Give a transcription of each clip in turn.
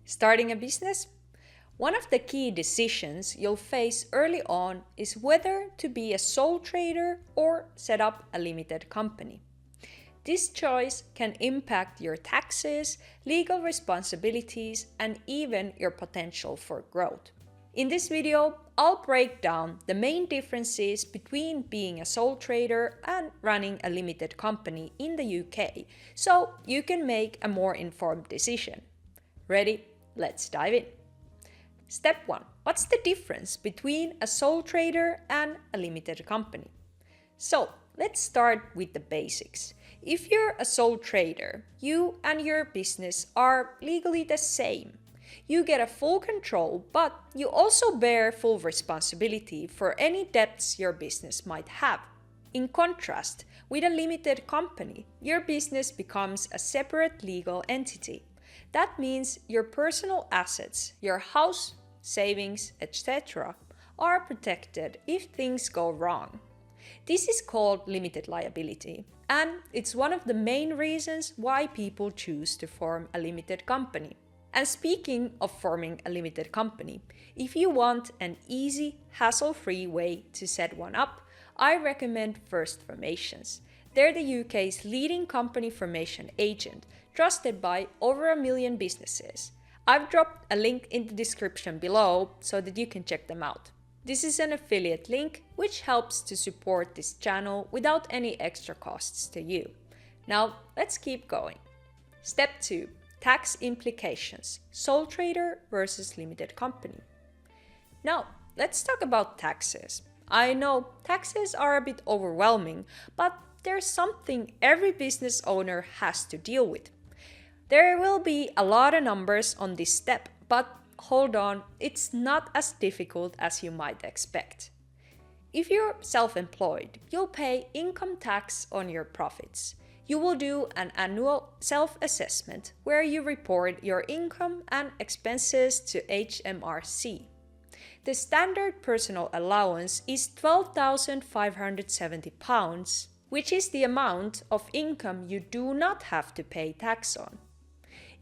Starting a business? One of the key decisions you'll face early on is whether to be a sole trader or set up a limited company. This choice can impact your taxes, legal responsibilities, and even your potential for growth. In this video, I'll break down the main differences between being a sole trader and running a limited company in the UK, so you can make a more informed decision. Ready? Let's dive in. Step 1. What's the difference between a sole trader and a limited company? So, let's start with the basics. If you're a sole trader, you and your business are legally the same. You get a full control, but you also bear full responsibility for any debts your business might have. In contrast, with a limited company, your business becomes a separate legal entity. That means your personal assets, your house, savings, etc., are protected if things go wrong. This is called limited liability, and it's one of the main reasons why people choose to form a limited company. And speaking of forming a limited company, if you want an easy, hassle-free way to set one up, I recommend First Formations. They're the UK's leading company formation agent, trusted by over 1 million businesses. I've dropped a link in the description below so that you can check them out. This is an affiliate link which helps to support this channel without any extra costs to you. Now, let's keep going. Step 2. Tax implications. Sole trader versus limited company. Now, let's talk about taxes. I know taxes are a bit overwhelming, but there's something every business owner has to deal with. There will be a lot of numbers on this step, but hold on, it's not as difficult as you might expect. If you're self-employed, you'll pay income tax on your profits. You will do an annual self-assessment where you report your income and expenses to HMRC. The standard personal allowance is £12,570, which is the amount of income you do not have to pay tax on.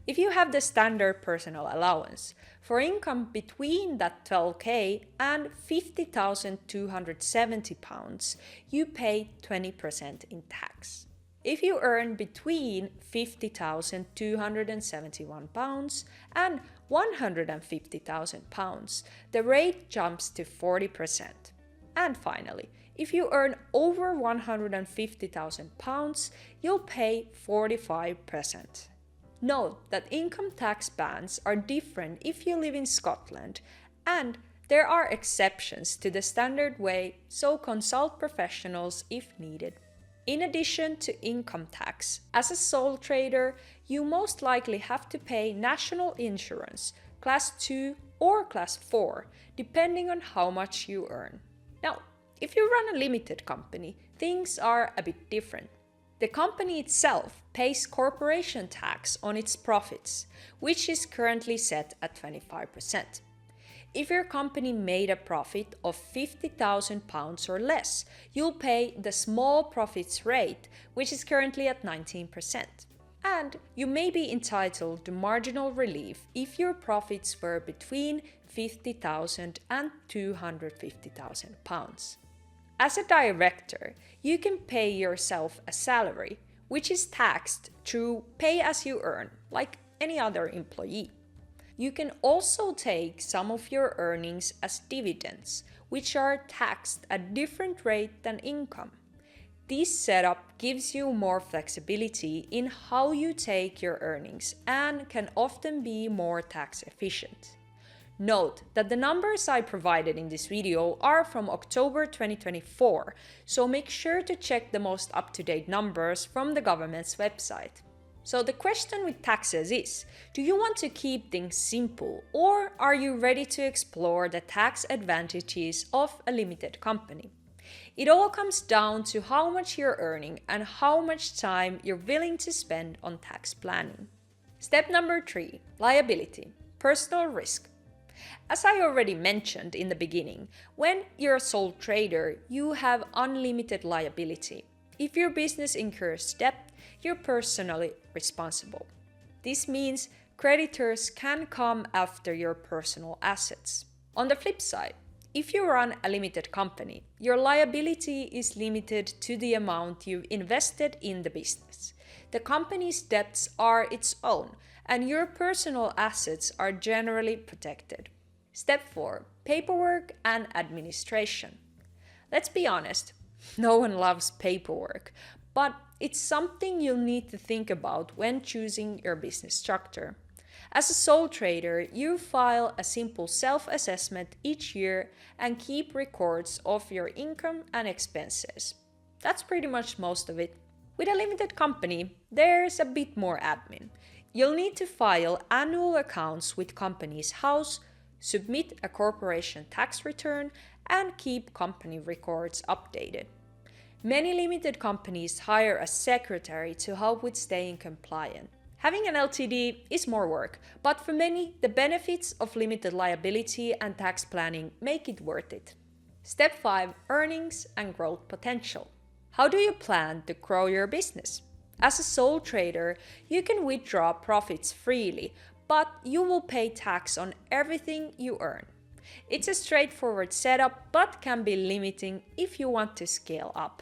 If you have the standard personal allowance, for income between that 12k and £50,270, you pay 20% in tax. If you earn between £50,271 and £150,000, the rate jumps to 40%. And finally, if you earn over £150,000, you'll pay 45%. Note that income tax bands are different if you live in Scotland, and there are exceptions to the standard way, so consult professionals if needed. In addition to income tax, as a sole trader, you most likely have to pay national insurance, class 2 or class 4, depending on how much you earn. Now, if you run a limited company, things are a bit different. The company itself pays corporation tax on its profits, which is currently set at 25%. If your company made a profit of £50,000 or less, you'll pay the small profits rate, which is currently at 19%. And you may be entitled to marginal relief if your profits were between £50,000 and £250,000. As a director, you can pay yourself a salary, which is taxed through pay as you earn, like any other employee. You can also take some of your earnings as dividends, which are taxed at a different rate than income. This setup gives you more flexibility in how you take your earnings and can often be more tax efficient. Note that the numbers I provided in this video are from October 2024, so make sure to check the most up-to-date numbers from the government's website. So the question with taxes is, do you want to keep things simple, or are you ready to explore the tax advantages of a limited company? It all comes down to how much you're earning and how much time you're willing to spend on tax planning. Step number 3, liability, personal risk. As I already mentioned in the beginning, when you're a sole trader, you have unlimited liability. If your business incurs debt, you're personally responsible. This means creditors can come after your personal assets. On the flip side, if you run a limited company, your liability is limited to the amount you've invested in the business. The company's debts are its own, and your personal assets are generally protected. Step 4. Paperwork and administration. Let's be honest, no one loves paperwork, but it's something you'll need to think about when choosing your business structure. As a sole trader, you file a simple self-assessment each year and keep records of your income and expenses. That's pretty much most of it. With a limited company, there's a bit more admin. You'll need to file annual accounts with Companies House, submit a corporation tax return, and keep company records updated. Many limited companies hire a secretary to help with staying compliant. Having an LTD is more work, but for many, the benefits of limited liability and tax planning make it worth it. Step 5. Earnings and growth potential. How do you plan to grow your business? As a sole trader, you can withdraw profits freely, but you will pay tax on everything you earn. It's a straightforward setup, but can be limiting if you want to scale up.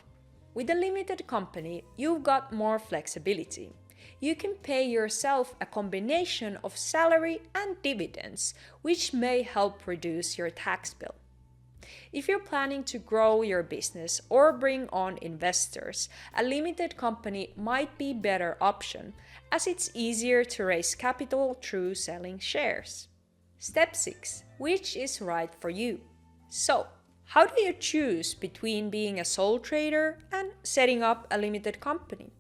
With a limited company, you've got more flexibility. You can pay yourself a combination of salary and dividends, which may help reduce your tax bill. If you're planning to grow your business or bring on investors, a limited company might be a better option, as it's easier to raise capital through selling shares. Step 6. Which is right for you? So, how do you choose between being a sole trader and setting up a limited company?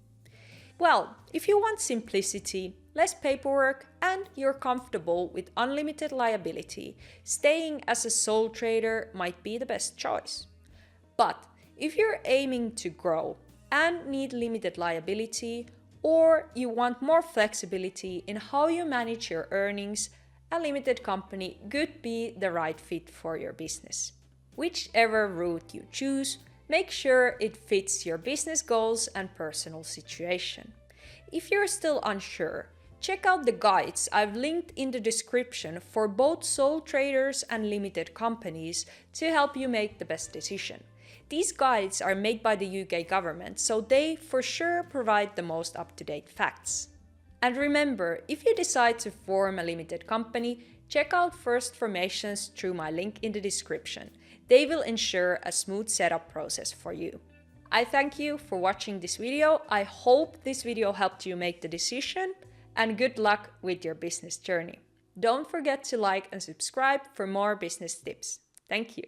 Well, if you want simplicity, less paperwork, and you're comfortable with unlimited liability, staying as a sole trader might be the best choice. But if you're aiming to grow and need limited liability, or you want more flexibility in how you manage your earnings, a limited company could be the right fit for your business. Whichever route you choose, make sure it fits your business goals and personal situation. If you're still unsure, check out the guides I've linked in the description for both sole traders and limited companies to help you make the best decision. These guides are made by the UK government, so they for sure provide the most up-to-date facts. And remember, if you decide to form a limited company, check out first formations through my link in the description. They will ensure a smooth setup process for you. I thank you for watching this video. I hope this video helped you make the decision, and good luck with your business journey. Don't forget to like and subscribe for more business tips. Thank you.